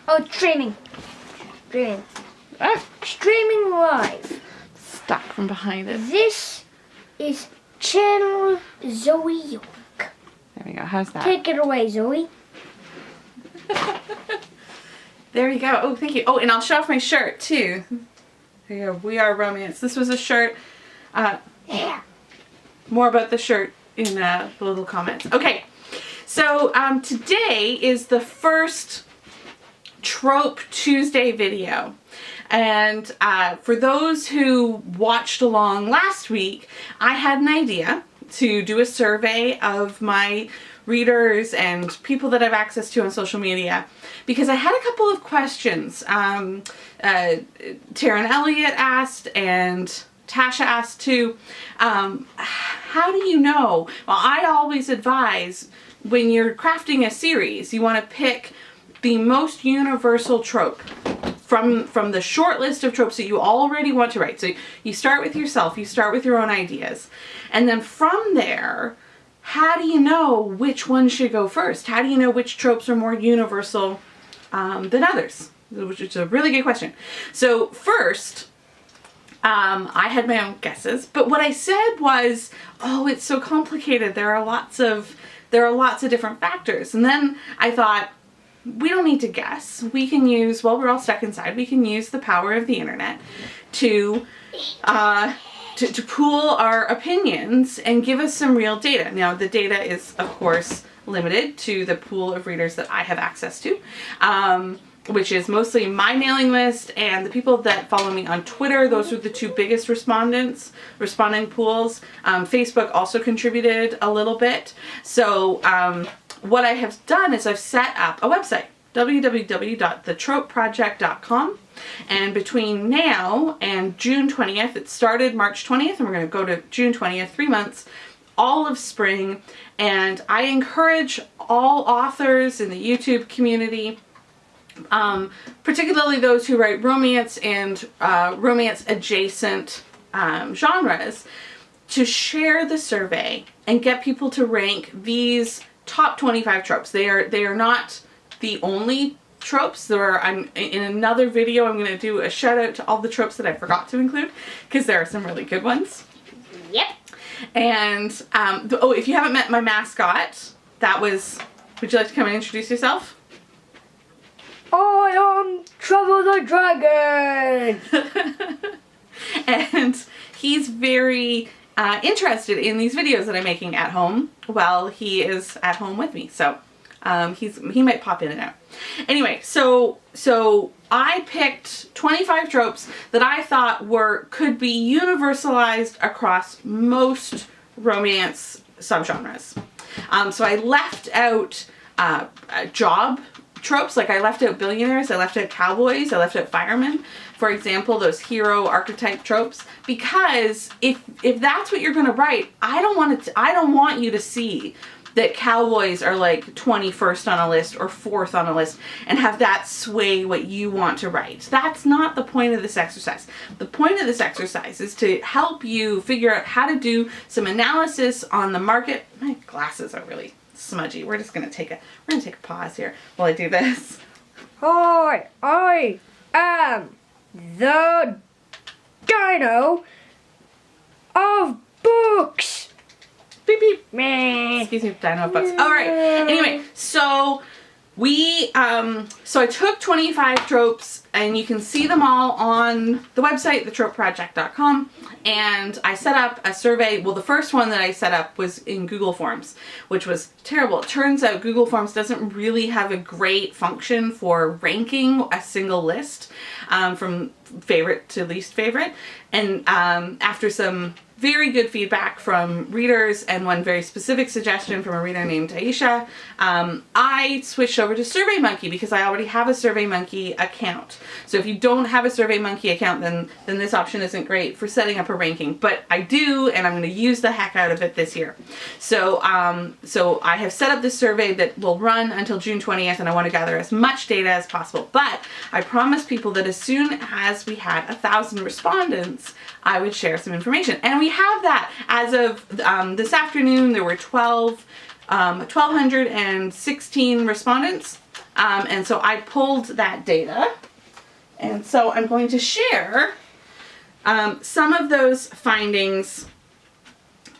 Oh, streaming. Ah, Streaming live. stuck from behind it. This is Channel Zoe York. There we go. How's that? Take it away, Zoe. There we go. Oh, thank you. Oh, and I'll show off my shirt too. There you go. We Are Romance. This was a shirt. Yeah. More about the shirt in the little comments. Okay. So today is the first Trope Tuesday video. And for those who watched along last week, I had an idea to do a survey of my readers and people that I have access to on social media, because I had a couple of questions. Taryn Elliott asked, and Tasha asked too. How do you know? Well, I always advise when you're crafting a series, you want to pick the most universal trope from the short list of tropes that you already want to write. So you start with yourself, you start with your own ideas, and then from there, how do you know which one should go first? How do you know which tropes are more universal than others? Which is a really good question. So first, I had my own guesses, but what I said was, oh, it's so complicated. There are lots of different factors. And then I thought, we don't need to guess. We can use, well, we're all stuck inside, we can use the power of the internet to pool our opinions and give us some real data. Now, the data is, of course, limited to the pool of readers that I have access to, which is mostly my mailing list and the people that follow me on Twitter. Those are the two biggest responding pools. Facebook also contributed a little bit. So what I have done is I've set up a website, www.thetropeproject.com. And between now and June 20th, it started March 20th, and we're going to go to June 20th, 3 months, all of spring. And I encourage all authors in the YouTube community, particularly those who write romance and romance adjacent genres, to share the survey and get people to rank these top 25 tropes. They are not the only tropes. In another video, I'm going to do a shout out to all the tropes that I forgot to include, because there are some really good ones. Yep. And if you haven't met my mascot, would you like to come and introduce yourself? I am Trevor the Dragon. And he's very interested in these videos that I'm making at home while he is at home with me. So he might pop in and out. Anyway, so I picked 25 tropes that I thought could be universalized across most romance subgenres. So I left out job tropes, like I left out billionaires, I left out cowboys, I left out firemen, for example, those hero archetype tropes, because if that's what you're going to write, I don't want you to see that cowboys are like 21st on a list or 4th on a list and have that sway what you want to write. That's not the point of this exercise. The point of this exercise is to help you figure out how to do some analysis on the market. My glasses are really smudgy. We're gonna take a pause here while I do this. Hi, I am the Dino of books. Beep beep. Meh. Excuse me, Dino of books. All right. Anyway, so so I took 25 tropes, and you can see them all on the website, thetropeproject.com, and I set up a survey. Well, the first one that I set up was in Google Forms, which was terrible. It turns out Google Forms doesn't really have a great function for ranking a single list from favorite to least favorite. And after some very good feedback from readers and one very specific suggestion from a reader named Aisha, I switched over to SurveyMonkey because I already have a SurveyMonkey account. So if you don't have a SurveyMonkey account, then this option isn't great for setting up a ranking. But I do, and I'm going to use the heck out of it this year. So so I have set up this survey that will run until June 20th, and I want to gather as much data as possible. But I promised people that as soon as we had 1,000 respondents, I would share some information. And we have that. As of this afternoon, there were 1,216 respondents. And so I pulled that data. And so I'm going to share some of those findings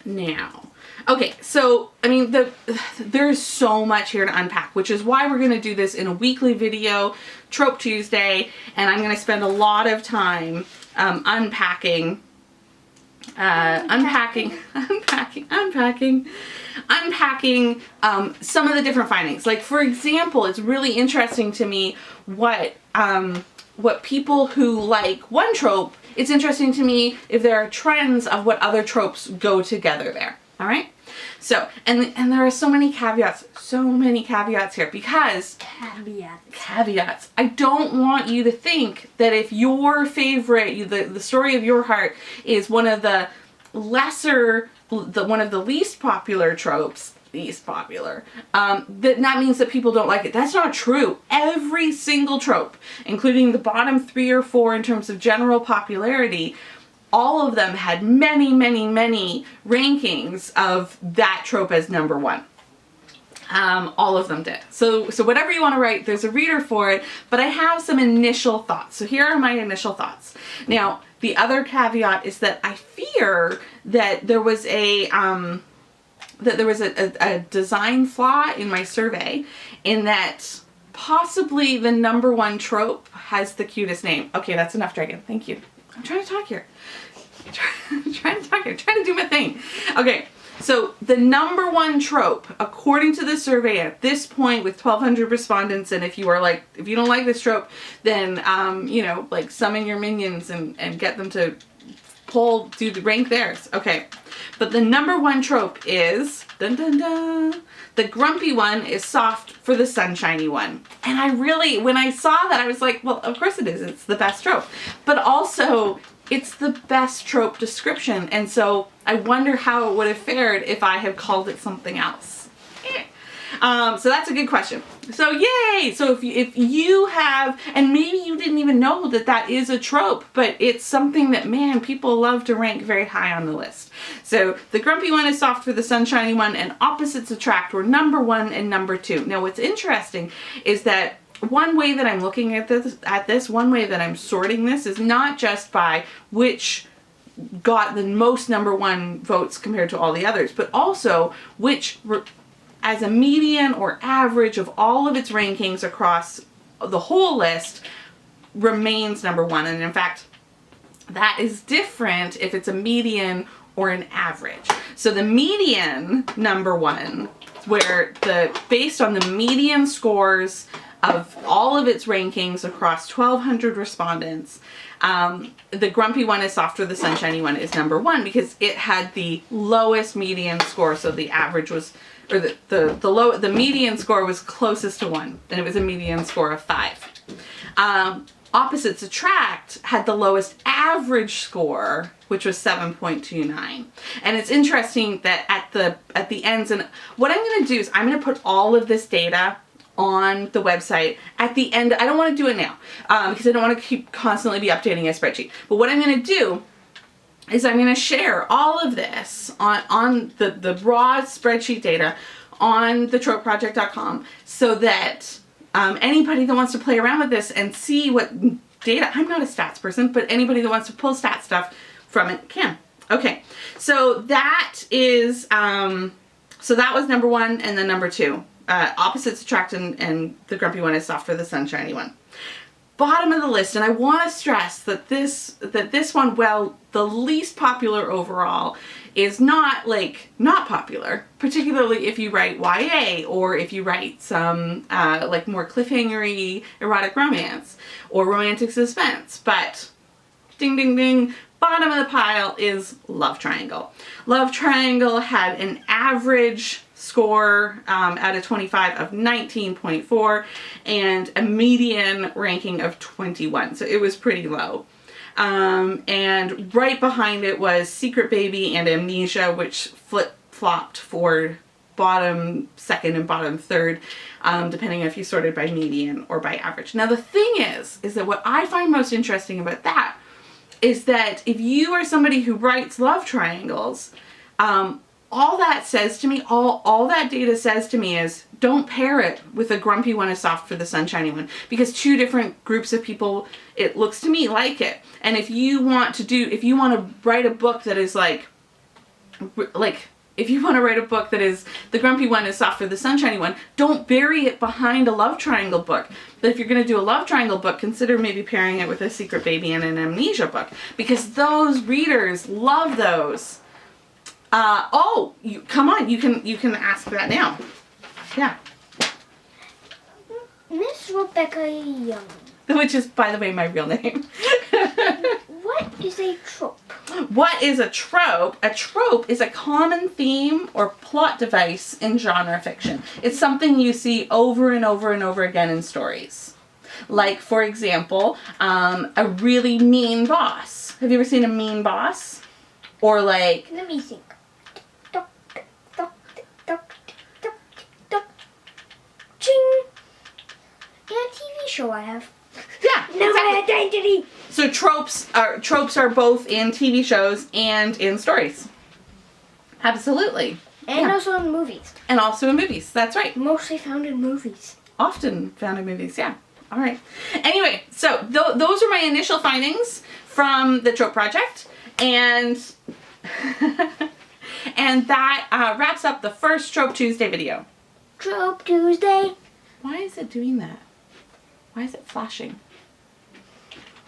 now. Okay, so, I mean, there's so much here to unpack, which is why we're going to do this in a weekly video, Trope Tuesday, and I'm going to spend a lot of time unpacking some of the different findings. Like, for example, it's really interesting to me what people who like one trope, it's interesting to me if there are trends of what other tropes go together there. All right? So, and there are so many caveats here because caveats. I don't want you to think that if your favorite, the story of your heart is one of the one of the least popular tropes, that means that people don't like it. That's not true. Every single trope, including the bottom 3 or 4 in terms of general popularity, all of them had many, many, many rankings of that trope as number 1. All of them did. So whatever you want to write, there's a reader for it, but I have some initial thoughts. So here are my initial thoughts. Now, the other caveat is that I fear that there was a design flaw in my survey, in that possibly the number 1 trope has the cutest name. Okay, that's enough, Dragon. Thank you. I'm trying to talk here. I'm trying to do my thing. Okay, so the number 1 trope, according to the survey at this point with 1,200 respondents, and if you don't like this trope, then, like summon your minions and get them to rank theirs. Okay, but the number 1 trope is, dun dun dun, the grumpy one is soft for the sunshiny one. And I really, when I saw that, I was like, well, of course it is. It's the best trope. But also, it's the best trope description. And so I wonder how it would have fared if I had called it something else. So that's a good question. So yay! So if you have, and maybe you didn't even know that is a trope, but it's something that, man, people love to rank very high on the list. So the grumpy one is soft for the sunshiny one, and opposites attract were number 1 and number 2. Now what's interesting is that one way that I'm looking at this, one way that I'm sorting this is not just by which got the most number 1 votes compared to all the others, but also which as a median or average of all of its rankings across the whole list remains number 1. And in fact, that is different if it's a median or an average. So the median number 1, where based on the median scores of all of its rankings across 1,200 respondents, the grumpy one is soft for the sunshiny one is number 1 because it had the lowest median score. So the average was, or the median score was closest to 1, and it was a median score of 5. Opposites attract had the lowest average score, which was 7.29. And it's interesting that at the ends, and what I'm going to do is I'm going to put all of this data on the website at the end. I don't want to do it now because I don't want to constantly be updating a spreadsheet. But what I'm going to do is I'm going to share all of this on the raw spreadsheet data on the tropeproject.com so that anybody that wants to play around with this and see what data, I'm not a stats person, but anybody that wants to pull stat stuff from it can. Okay, so that is, so that was number 1 and then number 2. Opposites attract and the grumpy one is soft for the sunshiny one. Bottom of the list, and I want to stress that this one, well, the least popular overall, is not popular, particularly if you write YA or if you write some more cliffhangery erotic romance or romantic suspense. But ding ding ding, bottom of the pile is Love Triangle. Love Triangle had an average score out of 25 of 19.4 and a median ranking of 21. So it was pretty low. And right behind it was Secret Baby and Amnesia, which flip-flopped for bottom 2nd and bottom 3rd, depending if you sorted by median or by average. Now the thing is that what I find most interesting about that is that if you are somebody who writes love triangles, all that says to me, all that data says to me is don't pair it with a grumpy one is soft for the sunshiny one, because two different groups of people, it looks to me like it. And if you want to write a book that is if you want to write a book that is the grumpy one is soft for the sunshiny one, don't bury it behind a love triangle book. But if you're going to do a love triangle book, consider maybe pairing it with a secret baby and an amnesia book, because those readers love those. Come on, you can ask that now. Yeah. Miss Rebecca Young. Which is, by the way, my real name. What is a trope? What is a trope? A trope is a common theme or plot device in genre fiction. It's something you see over and over and over again in stories. Like, for example, a really mean boss. Have you ever seen a mean boss? Or like... Let me think. Ching! In a TV show I have. Yeah, No exactly. identity! So tropes are both in TV shows and in stories. Absolutely. And Yeah. also in movies. And also in movies. That's right. Mostly found in movies. Often found in movies, yeah. All right. Anyway, so those are my initial findings from the Trope Project. And and that wraps up the first Trope Tuesday video. Trope Tuesday. Why is it doing that? Why is it flashing?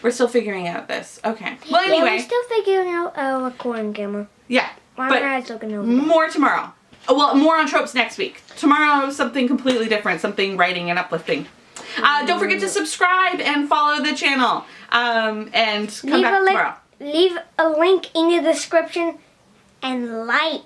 We're still figuring out this. Okay. Well, Yeah, anyway. we're still figuring out a recording camera. Yeah. My But dad's looking over. more tomorrow. Well, more on tropes next week. Tomorrow, something completely different. Something writing and uplifting. Don't forget to subscribe and follow the channel. And come back tomorrow. Leave a link in the description and like